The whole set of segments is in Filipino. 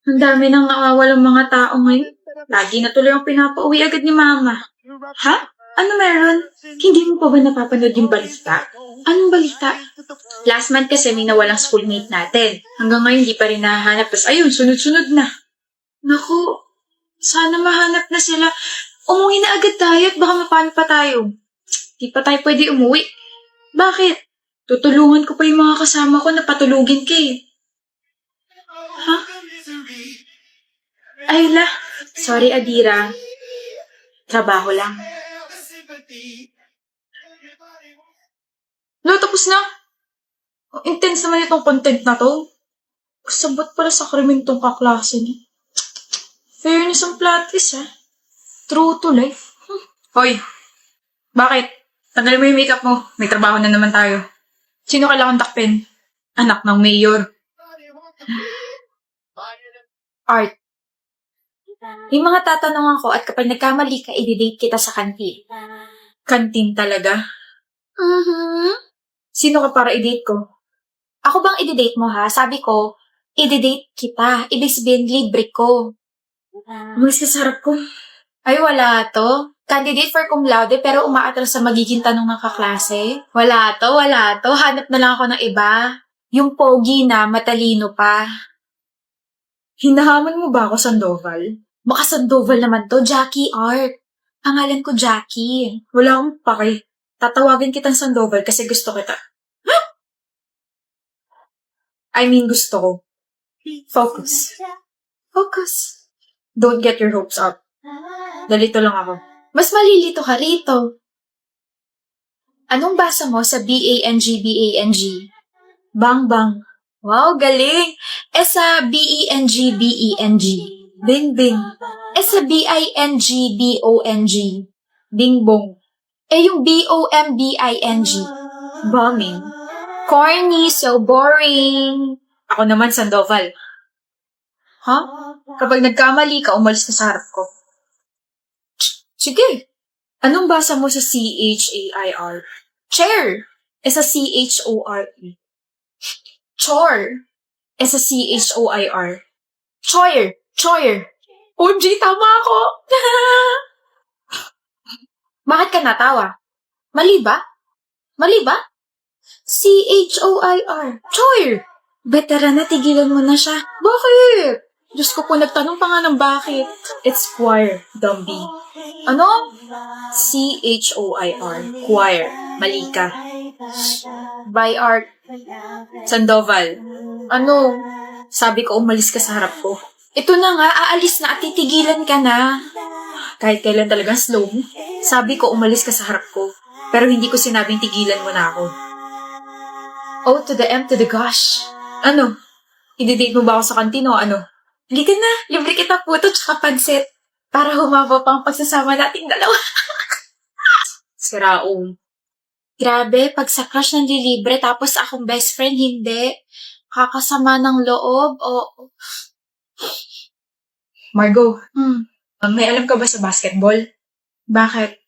Ang dami nang nawawalang mga tao ngayon. Lagi na tuloy ang pinapauwi agad ni Mama. Ha? Ano meron? Hindi mo pa ba napapanood yung balita? Anong balita? Last month kasi may nawalang schoolmate natin. Hanggang ngayon di pa rin nahahanap. Tapos ayun, sunod-sunod na. Naku, sana mahanap na sila. Umuwi na agad tayo at baka mapano pa tayo. Di pa tayo pwede umuwi. Bakit? Tutulungan ko pa yung mga kasama ko na patulugin ka eh. Ha? Ayla. Sorry, Adira. Trabaho lang. No, tapos na. Intense naman itong content na to. Kasabot pala sa krimen tong kaklase niya. Fairness ang plot twist, ha? True to life. Hoy, bakit? Tanggal mo yung makeup mo. May trabaho na naman tayo. Sino kailangan takpin? Anak ng mayor. Art. Yung mga tatanungan ko at kapag nagkamali ka, i-date kita sa kantin. Kantin talaga? Sino ka para i-date ko? Ako bang i-date mo ha? Sabi ko, i-date kita. Ibig sabihin, libre ko. Umalis ka sa harap ko. Ay, wala to. Candidate for cum laude pero umaatras sa magiging tanong ng kaklase. Wala to. Hanap na lang ako ng iba. Yung pogi na, matalino pa. Hinahamon mo ba ako, Sandoval? Baka Sandoval naman to, Jackie Art. Pangalan ko Jackie. Wala akong pake. Tatawagin kitang Sandoval kasi gusto kita. I mean, gusto ko. Focus. Don't get your hopes up. Dalito lang ako. Mas malilito ka rito. Anong basa mo sa BANG? Bang. Wow, galing! Sa BENG? Bing. Sa BING? Bingbong. Yung BOMBING? Bombing. Corny, so boring. Ako naman, Sandoval. Ha? Kapag nagkamali ka, umalis ka sa harap ko. Sige. Anong basa mo sa CHAIR? Chair. Sa CHORE. Chore. Sa CHOIR. Choir. OG, tama ako. Bakit ka natawa? Mali ba? CHOIR. Choir. Veteran na, tigilan mo na siya. Bakit? Diyos ko po, nagtanong pa nga ng bakit. It's choir, Dumby. Ano? CHOIR. Choir. Mali ka. By Art. Sandoval. Ano? Sabi ko, umalis ka sa harap ko. Ito na nga, aalis na at titigilan ka na. Kahit kailan talagang slow mo. Sabi ko, umalis ka sa harap ko. Pero hindi ko sinabing tigilan mo na ako. O to the M to the gosh. Ano? I-date mo ba ako sa kantin o ano? Halika na, libre kita puto tsaka pansit. Para humaba pa ang pagsasama nating dalawa. Siraong. Grabe, pag sa crush ng lilibre tapos akong best friend, hindi. Kakasama ng loob o... Margo, may alam ka ba sa basketball? Bakit?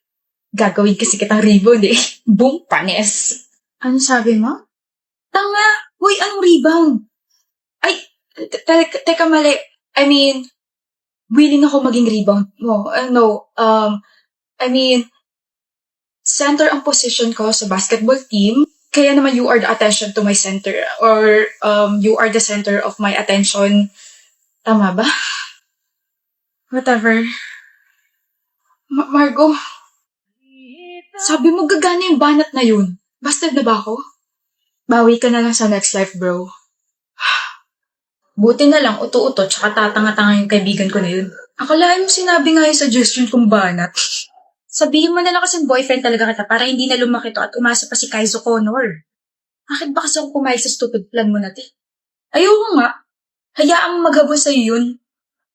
Gagawin kasi kitang rebound eh. Boom, panis. Ano sabi mo? Tanga! Uy, anong rebound? Ay, teka mali. I mean, willing ako maging rebound mo. Center ang position ko sa basketball team. Kaya naman you are the attention to my center. Or you are the center of my attention. Tama ba? Whatever. Margo, sabi mo gagana yung banat na yun. Bastard na ba ako? Bawi ka na lang sa next life, bro. Buti na lang, uto-uto, tsaka tatanga-tanga yung kaibigan ko na yun. Akalain mo sinabi nga yung suggestion kong banat. Sabihin mo na lang kasing boyfriend talaga kita para hindi na lumaki to at umasa pa si Kaizo Connor. Bakit ba kasi ako kumain sa stupid plan mo natin? Ayoko nga. Hayaan mo maghabol sa'yo yun.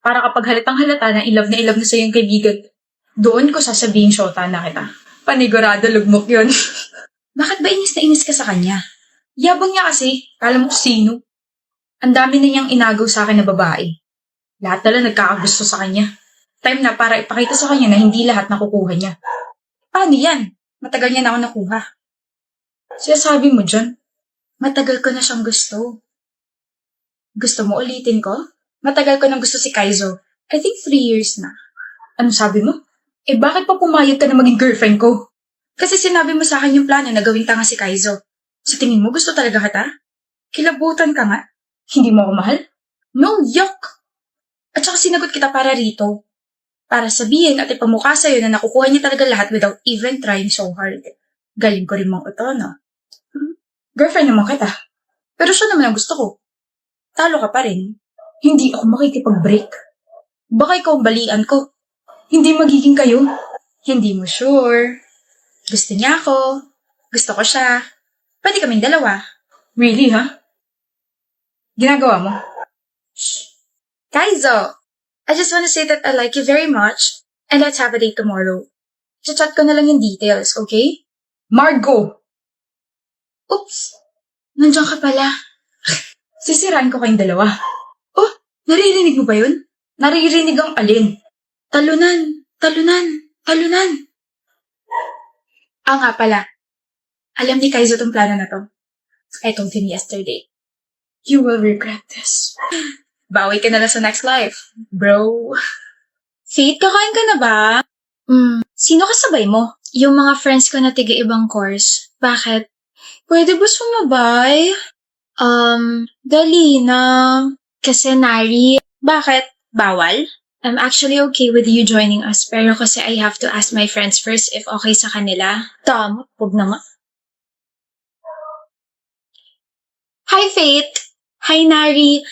Para kapag halatang halata na in love na sa'yo yung kaibigan, doon ko sasabihin syota na kita. Panigurado, lugmok yun. Bakit ba inis na inis ka sa kanya? Yabang niya kasi, kala mo sino. Ang dami na niyang inagaw sa akin na babae. Lahat na lang nagkakagusto sa kanya. Time na para ipakita sa kanya na hindi lahat nakukuha niya. Paano yan? Matagal niya na ako nakuha. Sinasabi mo dyan, matagal ko na siyang gusto. Gusto mo ulitin ko? Matagal ko nang gusto si Kaizo. I think 3 years na. Anong sabi mo? Bakit pa pumayag ka na maging girlfriend ko? Kasi sinabi mo sa akin yung plano na gawing tanga si Kaizo. Sa tingin mo, gusto talaga kita? Kilabutan ka nga. Hindi mo ako mahal? No, yuck! At saka sinagot kita para rito. Para sabihin at ipamukha sa'yo na nakukuha niya talaga lahat without even trying so hard. Galing ko rin mong ito, no? Girlfriend naman kita. Pero siya naman ang gusto ko. Talo ka pa rin. Hindi ako makikipag-break. Baka ikaw ang balian ko. Hindi magiging kayo. Hindi mo sure. Gusto niya ako. Gusto ko siya. Pwede kaming dalawa. Really, ha? Ginagawa mo? Shh. Kaizo! I just wanna say that I like you very much and let's have a date tomorrow. Chat ko na lang yung details, okay? Margo! Oops! Nandiyan ka pala. Sisirain ko kayong dalawa. Oh, naririnig mo ba yun? Naririnig ang alin? Talunan, talunan, talunan. Nga pala. Alam ni Kaizo tong plano na to. I told him yesterday. You will regret this. Bawi ka na lang sa next life, bro. Faith, kakain ka na ba? Sino kasabay mo? Yung mga friends ko na tiga-ibang course. Bakit? Pwede ba sumabay? Dali na. Kasi Nari. Bakit? Bawal? I'm actually okay with you joining us, pero kasi I have to ask my friends first if okay sa kanila. Tama, huwag naman. Hi, Faith! Hi, Nari.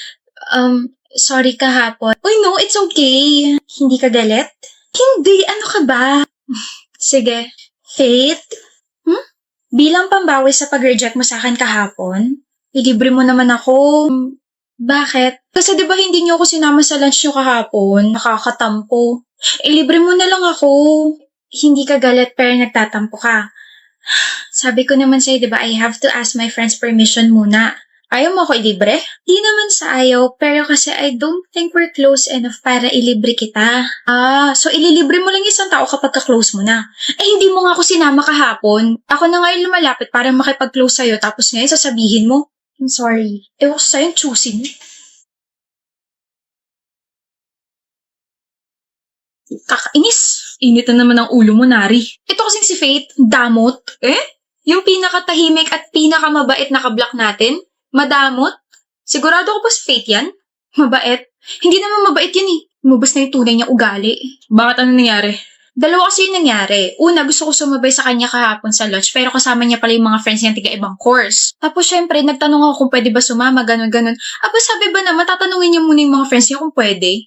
Sorry kahapon. Uy, no, it's okay. Hindi ka galit? Hindi, ano ka ba? Sige. Faith? Bilang pambawi sa pag-reject mo sa akin kahapon, ilibre mo naman ako. Bakit? Kasi di ba hindi niyo ako sinama sa lunch niyo kahapon? Nakakatampo. Ilibre mo na lang ako. Hindi ka galit pero nagtatampo ka. Sabi ko naman sa'yo, di ba, I have to ask my friends permission muna. Ayaw mo ako ilibre? Di naman sa ayaw, pero kasi I don't think we're close enough para ilibre kita. So ililibre mo lang isang tao kapag ka-close mo na. Hindi mo nga ako sinama kahapon. Ako na ngayon lumalapit para makipag-close sa'yo, tapos ngayon sasabihin mo, I'm sorry. Ewan ko sa'yo, choosing. Kakainis. Init na naman ang ulo mo, Nari. Ito kasing si Faith, damot. Yung pinakatahimik at pinakamabait na kablock natin? Madamot? Sigurado ko ba si Faith yan? Mabait? Hindi naman mabait yan eh. Lumabas na yung tunay niya ugali. Bakit ano nangyari? Dalawa kasi yung nangyari. Una, gusto ko sumabay sa kanya kahapon sa lunch pero kasama niya pala yung mga friends niya tiga-ibang course. Tapos syempre, nagtanong ako kung pwede ba sumama, ganun-ganun. Sabi ba naman, tatanungin niya muna yung mga friends niya kung pwede.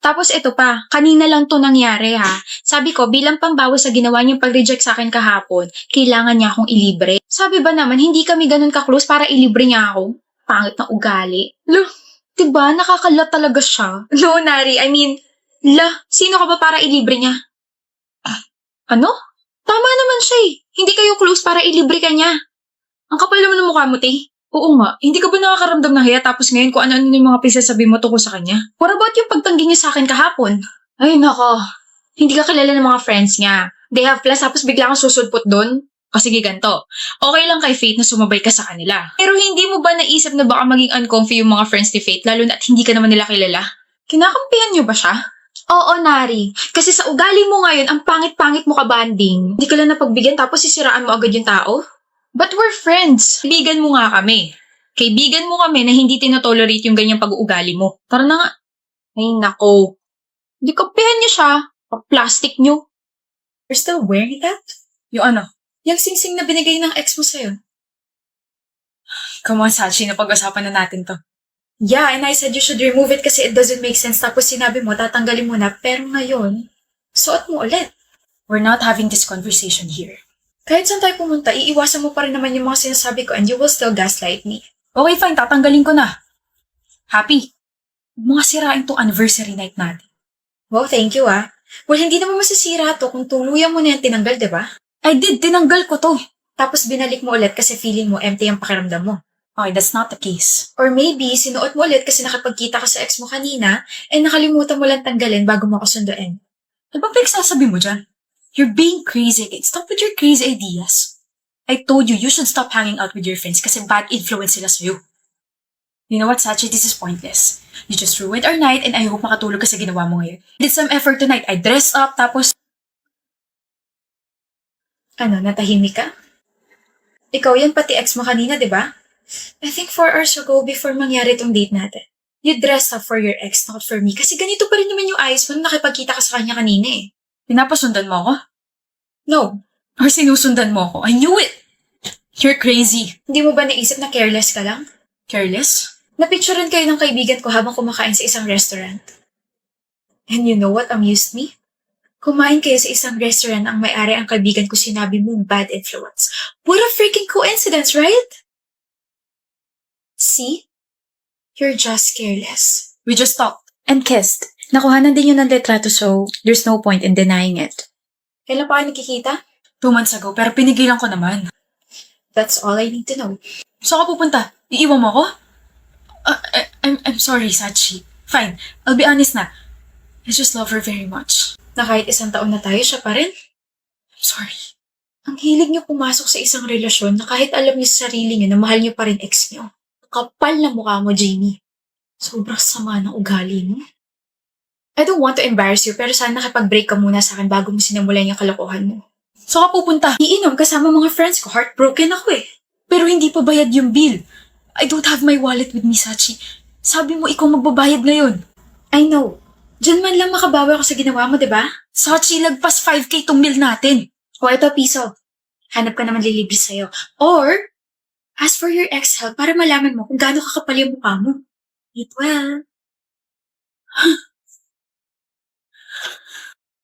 Tapos ito pa, kanina lang to nangyari ha. Sabi ko, bilang pambawi sa ginawa niyang pag-reject sa akin kahapon, kailangan niya akong ilibre. Sabi ba naman, hindi kami ganun ka-close para ilibre niya ako? Pangit na ugali. Diba, nakakala talaga siya. No, Nari, sino ka ba para ilibre niya? Ano? Tama naman siya eh. Hindi kayo close para ilibre ka niya. Ang kapal naman ng mukha mo, te. Oo nga, hindi ka ba nakakaramdam ng hiya tapos ngayon kung ano-ano yung mga pinagsasabi mo tungkol sa kanya? What about yung pagtanggi niya sa akin kahapon? Ay, nako. Hindi ka kilala ng mga friends niya. They have plans tapos bigla kang susudpot doon? O sige, ganito. Okay lang kay Faith na sumabay ka sa kanila. Pero hindi mo ba naisip na baka maging uncomfy yung mga friends ni Faith lalo na at hindi ka naman nila kilala? Kinakampihan niyo ba siya? Oo, Nari. Kasi sa ugali mo ngayon, ang pangit-pangit mo ka-banding. Hindi ka lang napagbigyan tapos sisiraan mo agad yung tao? But we're friends. Kaibigan mo nga kami. Kaibigan mo kami na hindi tinotolerate yung ganyang pag-uugali mo. Tara na nga. Ay, nako. Di kapihan niyo siya. Pag-plastic niyo. You're still wearing that? Yung ano? Yung singsing na binigay ng ex mo sa'yo. Come on, Sachi. Napag-usapan na natin to. Yeah, and I said you should remove it kasi it doesn't make sense. Tapos sinabi mo, tatanggalin mo na. Pero ngayon, suot mo ulit. We're not having this conversation here. Kahit saan tayo pumunta, iiwasan mo pa rin naman yung mga sinasabi ko and you will still gaslight me. Okay, fine. Tatanggalin ko na. Happy. Mga sirain tong anniversary night natin. Wow, thank you ah. Well, hindi naman masisira to kung tuluyan mo na yung tinanggal, diba? I did. Tinanggal ko to. Tapos binalik mo ulit kasi feeling mo empty ang pakiramdam mo. Okay, that's not the case. Or maybe, sinuot mo ulit kasi nakapagkita ka sa ex mo kanina and nakalimutan mo lang tanggalin bago mo ako sunduin. Ano ba pinagsasabi mo dyan? You're being crazy again. Stop with your crazy ideas. I told you, you should stop hanging out with your friends kasi bad influence sila sa'yo. You know what, Sachi? This is pointless. You just ruined our night and I hope makatulog ka sa ginawa mo ngayon. I did some effort tonight. I dressed up, tapos... Ano, natahimik ka? Ikaw yan, pati ex mo kanina, di ba? I think 4 hours ago before mangyari tong date natin. You dressed up for your ex, not for me. Kasi ganito pa rin naman yung ayos mo nung nakipagkita ka sa kanya kanina eh. Pinapasundan mo ako? No. Or sinusundan mo ako? I knew it! You're crazy. Hindi mo ba naisip na careless ka lang? Careless? Napicturean kayo ng kaibigan ko habang kumakain sa isang restaurant. And you know what amused me? Kumain kayo sa isang restaurant ang may-ari ang kaibigan ko sinabi mong bad influence. What a freaking coincidence, right? See? You're just careless. We just talked. And kissed. Nakuhanan din yun ng litrato so there's no point in denying it. Kailan pa kayo nakikita? 2 months ago, pero pinigilan ko naman. That's all I need to know. Saan ka pupunta? Iiwan mo ako? I'm sorry, Sachi. Fine, I'll be honest na. I just love her very much. Na kahit 1 taon na tayo, siya pa rin? I'm sorry. Ang hilig niyo pumasok sa isang relasyon na kahit alam niyo sa sarili niyo na mahal niyo pa rin ex niyo. Kapal na mukha mo, Jamie. Sobrang sama ng ugali mo. I don't want to embarrass you, pero sana nakipag-break ka muna sa akin bago mo sinimulan yung kalokohan mo. Saan ka pupunta? Iinom kasama mga friends ko. Heartbroken ako eh. Pero hindi pa bayad yung bill. I don't have my wallet with me, Sachi. Sabi mo ikaw magbabayad ngayon. I know. Diyan man lang makabawi ako sa ginawa mo, diba? Sachi, lagpas 5K tong meal natin. O ito, piso. Hanap ka naman lilibre sa'yo. Or, ask for your ex-help para malaman mo kung gaano kakapal yung mukha mo. Eat well.